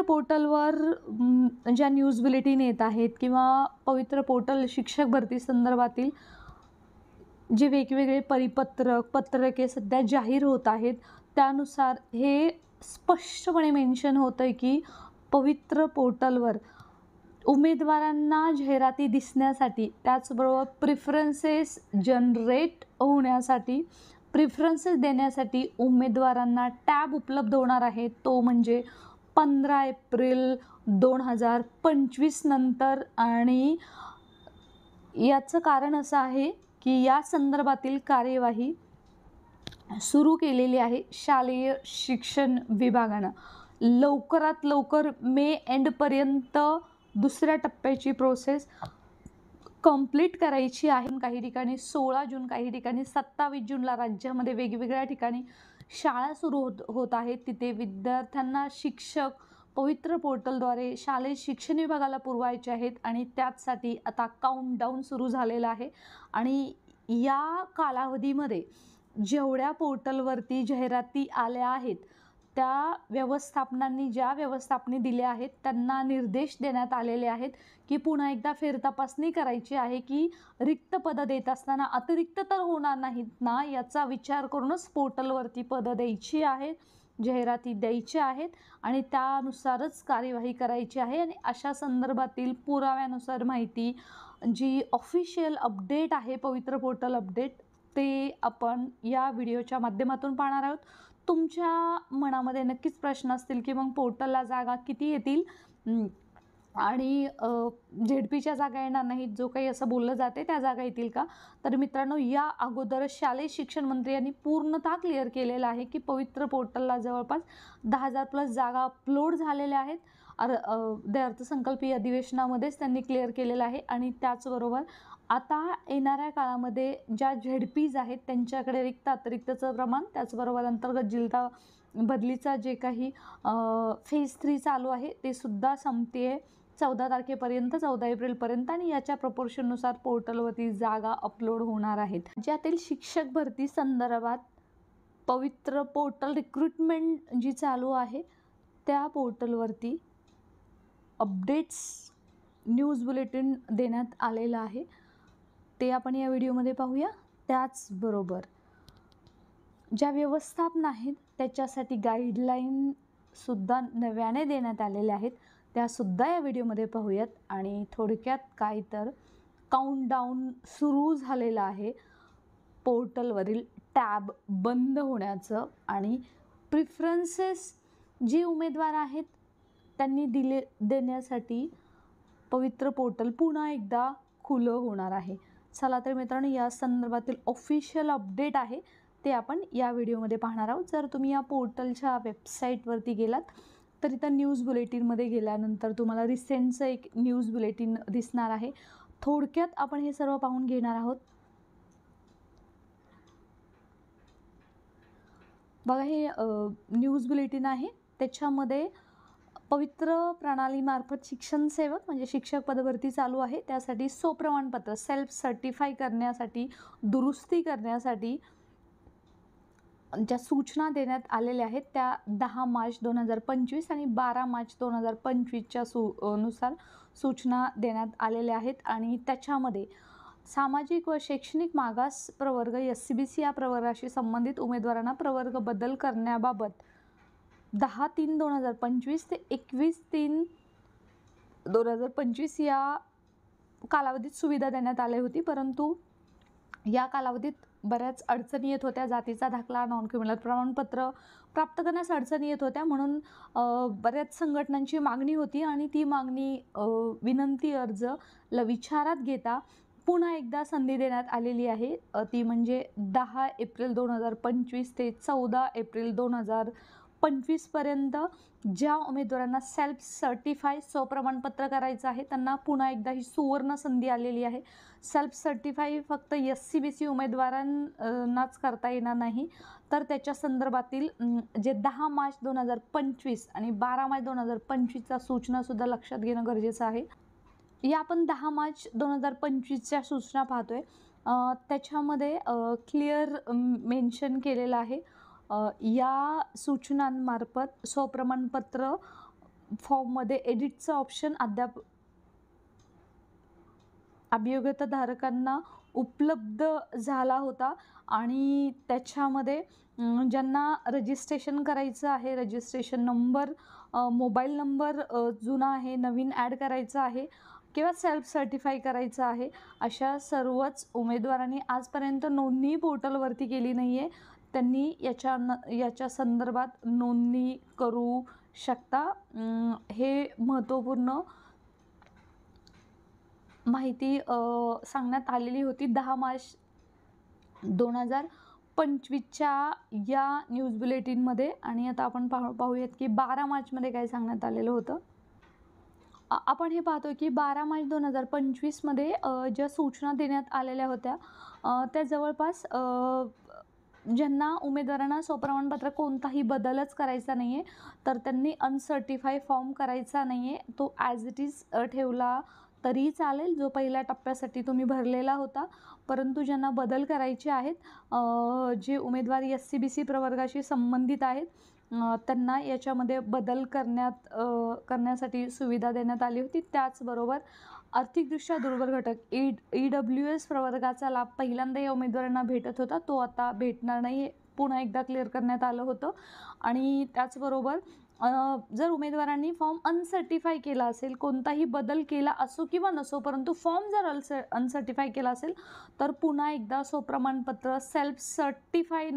पोर्टलवर ज्या news bulletin येत आहेत किंवा पवित्र पोर्टल शिक्षक भरती संदर्भातील जे वेगवेगळे परिपत्रक पत्रके सध्या जाहीर होत आहेत, त्यानुसार हे स्पष्टपणे मेन्शन होतं आहे की पवित्र पोर्टलवर उमेदवारांना जाहिराती दिसण्यासाठी, त्याचबरोबर प्रिफरन्सेस जनरेट होण्यासाठी, प्रिफरन्सेस देण्यासाठी उमेदवारांना टॅब उपलब्ध होणार आहे. तो म्हणजे 15 एप्रिल 2025 नंतर. आणि याचं कारण असं आहे की या संदर्भातील कार्यवाही सुरू केलेली आहे शालेय शिक्षण विभागानं. लवकरात लवकर मे एंडपर्यंत दुसऱ्या टप्प्याची प्रोसेस कंप्लीट करायची आहे. काही ठिकाणी 16 जून, काही ठिकाणी 27 जूनला राज्यामध्ये वेगवेगळ्या ठिकाणी शाळा सुरू होत आहेत. तिथे विद्यार्थ्यांना शिक्षक पवित्र पोर्टलद्वारे शालेय शिक्षण विभागाला पुरवायचे आहेत आणि त्याचसाठी आता काउंटडाऊन सुरू झालेला आहे. आणि या कालावधीमध्ये जेवढ्या पोर्टलवरती जाहिराती आल्या आहेत, त्या व्यवस्थापनांनी ज्या व्यवस्थापने दिल्या आहेत त्यांना निर्देश देण्यात आलेले आहेत की पुन्हा एकदा फेरतपासणी करायची आहे की रिक्त पदं देत असताना अतिरिक्त तर होणार नाहीत ना, याचा विचार करूनच पोर्टलवरती पदं द्यायची आहेत, जाहिराती द्यायच्या आहेत आणि त्यानुसारच कार्यवाही करायची आहे. आणि अशा संदर्भातील पुराव्यानुसार माहिती जी ऑफिशियल अपडेट आहे, पवित्र पोर्टल अपडेट, ते आपण या व्हिडिओच्या माध्यमातून पाहणार आहोत. तुमच्या मनामध्ये नक्कीच प्रश्न असतील की मग पोर्टलला जागा किती येतील आणि झेडपीच्या जागा येणार नाहीत, जो काही असं बोललं जाते त्या जागा येतील का? तर मित्रांनो, या अगोदर शालेय शिक्षण मंत्री यांनी पूर्णतः क्लिअर केलेलं आहे की पवित्र पोर्टलला जवळपास 10,000+ जागा अपलोड झालेल्या आहेत. अर्थसंकल्पीय अधिवेशनामध्येच त्यांनी क्लिअर केलेलं आहे. आणि त्याचबरोबर आता येणाऱ्या काळामध्ये ज्या झेडपीज आहेत त्यांच्याकडे अतिरिक्तचं प्रमाण, त्याचबरोबर अंतर्गत जिल्हा बदलीचा जे काही फेज 3 चालू आहे ते सुद्धा संपते 14 तारखेपर्यंत, 14 एप्रिलपर्यंत. आणि याच्या प्रपोर्शननुसार पोर्टलवरती जागा अपलोड होणार आहेत. राज्यातील शिक्षक भरती संदर्भात पवित्र पोर्टल रिक्रुटमेंट जी चालू आहे त्या पोर्टलवरती अपडेट्स न्यूज बुलेटिन देण्यात आलेलं आहे, ते आपण या व्हिडिओमध्ये पाहूया. त्याचबरोबर ज्या व्यवस्थापन आहेत त्याच्यासाठी गाईडलाईनसुद्धा नव्याने देण्यात आलेल्या आहेत, त्यासुद्धा या व्हिडिओमध्ये पाहूयात. आणि थोडक्यात काय तर काउंटडाऊन सुरू झालेलं आहे पोर्टलवरील टॅब बंद होण्याचं. आणि प्रिफरन्सेस जे उमेदवार आहेत त्यांनी देण्यासाठी पवित्र पोर्टल पुन्हा एकदा खुलं होणार आहे. चला तर मित्रांनो, या संदर्भातील ऑफिशियल अपडेट आहे ते आपण या व्हिडिओमध्ये पाहणार आहोत. जर तुम्ही या पोर्टलच्या वेबसाईटवरती गेलात तर इथं न्यूज बुलेटिनमध्ये गेल्यानंतर तुम्हाला रिसेंटचं एक न्यूज बुलेटिन दिसणार आहे. थोडक्यात आपण हे सर्व पाहून घेणार आहोत. बघा, हे न्यूज बुलेटिन आहे. त्याच्यामध्ये पवित्र प्रणालीमार्फत शिक्षण सेवक म्हणजे शिक्षक पदभरती चालू आहे, त्यासाठी स्वप्रमाणपत्र सेल्फ सर्टिफाय करण्यासाठी, दुरुस्ती करण्यासाठी ज्या सूचना देण्यात आलेल्या आहेत त्या 10 मार्च 2025 आणि 12 मार्च 2025च्या नुसार सूचना देण्यात आलेल्या आहेत. आणि त्याच्यामध्ये सामाजिक व शैक्षणिक मागास प्रवर्ग SCBC या प्रवर्गाशी संबंधित उमेदवारांना प्रवर्ग बदल करण्याबाबत 10/3/2025 ते 21/3/2025 या कालावधीत सुविधा देण्यात आली होती. परंतु या कालावधीत बऱ्याच अडचणी येत होत्या. जातीचा दाखला, नॉन क्रिमिनल प्रमाणपत्र प्राप्त करण्यास अडचणी येत होत्या. म्हणून बऱ्याच संघटनांची मागणी होती आणि ती मागणी विनंती अर्ज विचारात घेता पुन्हा एकदा संधी देण्यात आलेली आहे. ती म्हणजे 10 एप्रिल 2025 ते 14 एप्रिल 2025 पर्यंत ज्या उमेदवारांना सेल्फ सर्टिफाय स्वप्रमाणपत्र करायचं आहे त्यांना पुन्हा एकदा ही सुवर्ण संधी आलेली आहे. सेल्फ सर्टिफाय फक्त SCBC उमेदवारांनाच करता येणार नाही, तर त्याच्या संदर्भातील जे 10 मार्च 2025 आणि 12 मार्च 2025च्या सूचनासुद्धा लक्षात घेणं गरजेचं आहे. या आपण 10 मार्च 2025च्या सूचना पाहतोय. त्याच्यामध्ये क्लिअर मेन्शन केलेलं आहे, या सूचनांमार्फत स्वप्रमाणपत्र फॉर्ममध्ये एडिटचा ऑप्शन अद्याप अभियोग्यताधारकांना उपलब्ध झाला होता आणि त्याच्यामध्ये ज्यांना रजिस्ट्रेशन करायचं आहे, रजिस्ट्रेशन नंबर, मोबाईल नंबर जुना आहे, नवीन ॲड करायचा आहे किंवा सेल्फ सर्टिफाय करायचं आहे, अशा सर्वच उमेदवारांनी आजपर्यंत नोंदणी पोर्टलवरती केली नाही आहे. त्यांनी याच्या संदर्भात नोंदणी करू शकता. हे महत्त्वपूर्ण माहिती सांगण्यात आलेली होती 10 मार्च 2025च्या या न्यूज बुलेटिनमध्ये. आणि आता आपण पाहूयात की 12 मार्चमध्ये काय सांगण्यात आलेलं होतं. आपण हे पाहतो की 12 मार्च 2025मध्ये ज्या सूचना देण्यात आलेल्या होत्या त्या जवळपास ज्यांना उमेदवारांना स्वप्रमाणपत्र कोणताही बदलच करायचा नाही आहे, तर त्यांनी अनसर्टिफाय फॉर्म करायचा नाही आहे, तो ॲज इट इज ठेवला तरी चालेल, जो पहिल्या टप्प्यासाठी तुम्ही भरलेला होता. परंतु ज्यांना बदल करायचे आहेत, जे उमेदवार SC-BC प्रवर्गाशी संबंधित आहेत, त्यांना याच्यामध्ये बदल करण्यासाठी सुविधा देण्यात आली होती. त्याचबरोबर आर्थिकदृष्ट्या दुर्बल घटक EWS प्रवर्गाचा लाभ पहिल्यांदा या उमेदवारांना भेटत होता, तो आता भेटणार नाही, पुन्हा एकदा क्लिअर करण्यात आलं होतं. आणि त्याचबरोबर जर उमेदवारांनी फॉर्म अनसर्टिफाय केला असेल, कोणताही बदल केला असो किंवा नसो, परंतु फॉर्म जर अनसर्टिफाय केला असेल तर पुन्हा एकदा स्वप्रमाणपत्र सेल्फ सर्टिफाय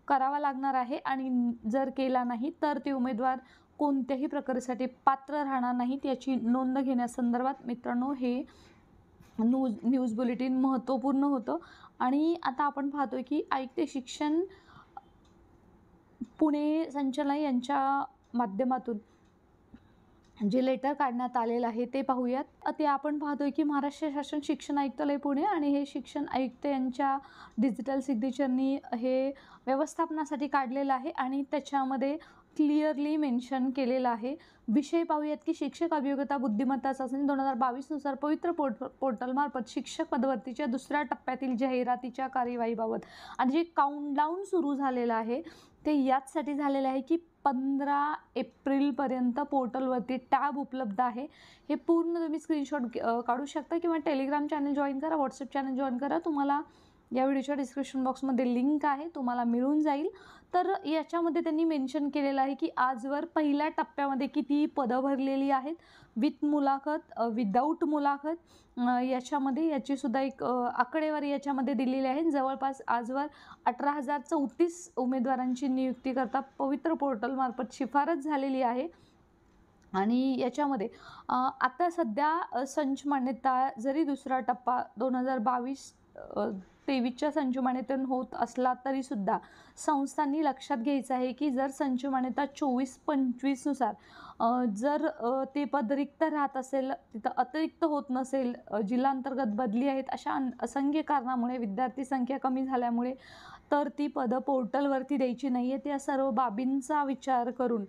करावा लागणार आहे. आणि जर केला नाही तर ते उमेदवार कोणत्याही प्रकारासाठी पात्र राहणार नाहीत. याची नोंद घेण्यासंदर्भात मित्रांनो हे न्यूज बुलेटिन महत्त्वपूर्ण होतं. आणि आता आपण पाहतोय की आयुक्त शिक्षण पुणे संचालनालय यांच्या माध्यमातून जे लेटर काढण्यात आलेलं आहे ते पाहूयात. ते आपण पाहतोय की महाराष्ट्र शासन शिक्षण आयुक्तालय पुणे आणि हे शिक्षण आयुक्त यांच्या डिजिटल सिग्नेचरनी हे व्यवस्थापनासाठी काढलेलं आहे आणि त्याच्यामध्ये क्लिअरली मेन्शन केलेलं आहे. विषय पाहूयात की शिक्षक अभियोग्यता बुद्धिमत्ता चाचणी 2022 नुसार पवित्र पोर्टलमार्फत शिक्षक पदभरतीच्या दुसऱ्या टप्प्यातील जाहिरातीच्या कार्यवाहीबाबत आणि जे काउंटडाऊन सुरू झालेलं आहे ते याचसाठी झालेलं आहे की 15 एप्रिलपर्यंत पोर्टलवरती टॅब उपलब्ध आहे. हे पूर्ण तुम्ही स्क्रीनशॉट काढू शकता किंवा टेलिग्राम चॅनल जॉईन करा, व्हॉट्सअप चॅनल जॉईन करा. तुम्हाला या व्हिडिओच्या डिस्क्रिप्शन बॉक्समध्ये लिंक आहे, तुम्हाला मिळून जाईल. तर याच्यामध्ये त्यांनी मेन्शन केलेलं आहे की आजवर पहिल्या टप्प्यामध्ये किती पदं भरलेली आहेत, विथ मुलाखत, विदाऊट मुलाखत, याच्यामध्ये याचीसुद्धा एक आकडेवारी याच्यामध्ये दिलेली आहे. जवळपास आजवर 18,034 उमेदवारांची नियुक्ती करता पवित्र पोर्टलमार्फत शिफारस झालेली आहे. आणि याच्यामध्ये आता सध्या संच मान्यता जरी दुसरा टप्पा 2022-23च्या संच मान्यतेतून होत असला तरीसुद्धा संस्थांनी लक्षात घ्यायचं आहे की जर संच मान्यता 24-25 नुसार जर ते पद रिक्त राहत असेल, तिथं अतिरिक्त होत नसेल, जिल्हांतर्गत बदली आहेत, अशा असंख्य कारणामुळे, विद्यार्थी संख्या कमी झाल्यामुळे, तर ती पदं पोर्टलवरती द्यायची नाही आहेत. या सर्व बाबींचा विचार करून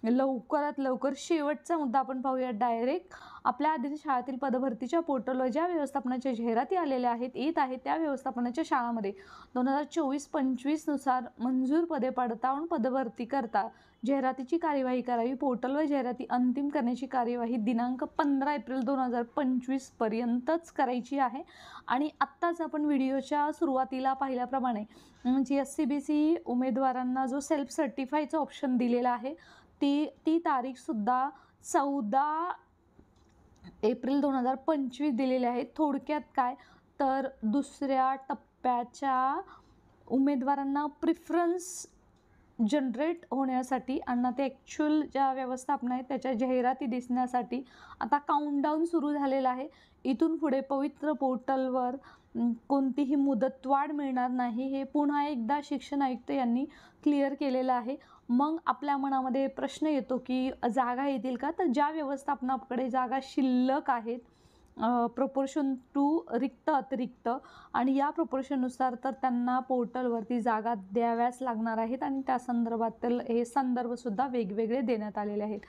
लवकरात लवकर शेवटचा मुद्दा आपण पाहूया डायरेक्ट. आपल्या आधीच्या शाळेतील पदभरतीच्या पोर्टलवर ज्या व्यवस्थापनाच्या जाहिराती आलेल्या येत आहेत त्या व्यवस्थापनाच्या शाळांमध्ये 2024-25 नुसार मंजूर पदे पडताळून पदभरती करता जाहिरातीची कार्यवाही करावी. पोर्टलवर जाहिराती अंतिम करण्याची कार्यवाही दिनांक 15 एप्रिल 2025 पर्यंतच करायची आहे. आणि आत्ताच आपण व्हिडिओच्या सुरुवातीला पाहिल्याप्रमाणे SC-BC उमेदवारांना जो सेल्फ सर्टिफायचा ऑप्शन दिलेला आहे ती तारीखसुद्धा 14 एप्रिल 2025 दिलेली आहे. थोडक्यात काय तर दुसऱ्या टप्प्याच्या उमेदवारांना प्रिफरन्स जनरेट होण्यासाठी आणि ते ॲक्च्युअल ज्या व्यवस्थापना आहेत त्याच्या जाहिराती दिसण्यासाठी आता काउंटडाऊन सुरू झालेला आहे. इथून पुढे पवित्र पोर्टलवर कोणतीही मुदतवाढ मिळणार नाही, हे पुन्हा एकदा शिक्षण आयुक्त यांनी क्लिअर केलेलं आहे. मग आपल्या मनामध्ये प्रश्न येतो की जागा येतील का? तर ज्या व्यवस्थापनाकडे जागा शिल्लक आहेत प्रपोर्शन टू रिक्त अतिरिक्त आणि या प्रपोर्शननुसार तर त्यांना पोर्टलवरती जागा द्याव्याच लागणार आहेत आणि त्या संदर्भातील हे संदर्भसुद्धा वेगवेगळे देण्यात आलेले आहेत.